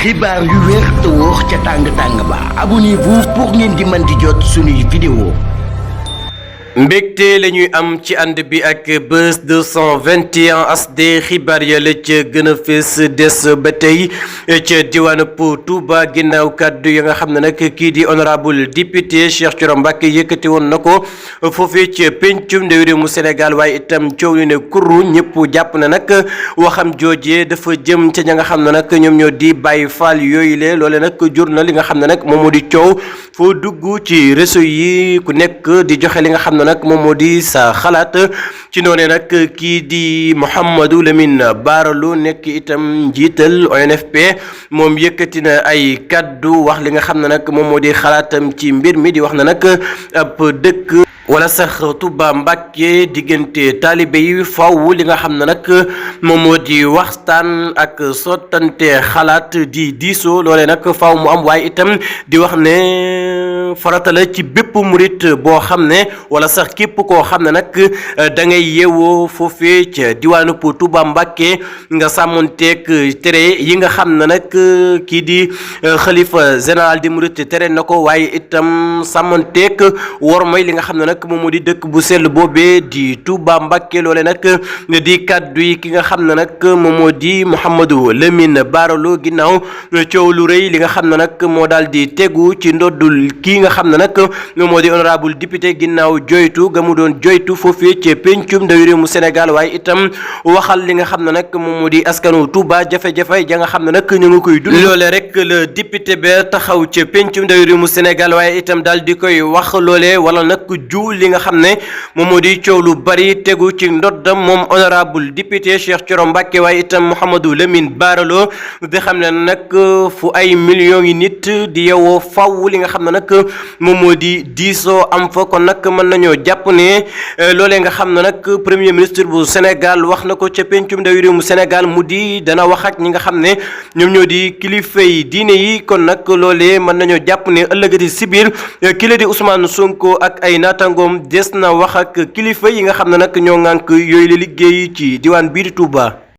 xibaar yu wér te wóor ca tàng ba abonnez-vous pour ngeen di mën di jot suñuy vidéo. mbégte la ñuy am ci ànd bi ak Buzz 221 HD xibaar ya la ca gën a fees des ba tey ca diwaanu Touba ginnaaw kàddu ya nga xam ne nag kii di honorable député Cheikh Thioro Mbacké yëkkati woon na ko foofee ca pencum ndawi réew mu Sénégal waaye itam coow li ne kurru ñëpp jàpp na nag waxam joojee dafa jëm ca ña nga xam ne nag ñoom ñoo di Baye Fall yooyu le loole nag jur na li nga xam ne nag moom moo di coow foo dugg ci réseau yi ku nekk di joxe li nga xam ne nag moom moo di sa xalaat ci noone nag kii di Mouhamadou Lamine Bara Lo nekk itam njiital ONFP moom yëkkati na ay kaddu wax li nga xam ne nag moom moo di xalaatam ci mbir mi di wax na nag ab dëkk wala sax Touba Mbacké diggante taalibe yi faw li nga xam ne nag moom moo di waxtaan ak sottante xalaat di diisoo loole nag faw mu am waaye itam di wax ne farata la ci bépp murit boo xam ne wala sax képp koo xam ne nag da ngay yeewoo foofee ca diwaanu Touba Mbacké nga sàmmonteeg tere yi nga xam ne nag kii di xalifa général di murit tere na ko waaye itam sàmmonteeg war mooy li nga xam ne nag moom moo di dëkk bu sell boobee di Touba Mbacké loole nag di kàddu yi ki nga xam ne nag moom moo di Mouhamadou Lamine Bara Lo ginnaaw coow lu rëy li nga xam ne nag moo daal di tegu ci ndoddul kii nga xam ne nag moom moo di honorable député ginnaaw joytu ga mu doon joytu foofee ci pencum ndawi réew mu Sénégal waaye itam waxal li nga xam ne nag moom moo di askanu Touba jafe-jafe ja nga xam ne nag ñu ngi koy dund loole rek le député ba taxaw ci pencum ndawi réew mu Sénégal waaye itam daal di koy wax loole wala nag li nga xam ne moom moo di coow lu bari tegu ci ndoddam moom honorable député Cheikh Thioro Mbacké waaye itam Mouhamadou Lamine Bara Lo di xam ne nag fu ay millions yi nit di yewoo faw li nga xam ne nag moom moo di diisoo am fa kon nag mën nañoo jàpp ne loolee nga xam ne nag premier ministre bu Sénégal wax na ko ca pencum ndawi réew mu Sénégal mu di dana wax ak ñi nga xam ne ñoom ñoo di kilifa yi diine yi kon nag loolee mën nañoo jàpp ne ëllëgati si biir kile di Ousmane Sonko ak ay naataangoom des na wax ak kilifa yi nga xam ne nag ñoo ŋànk yooyu la liggéey ci diwaan bii di Touba.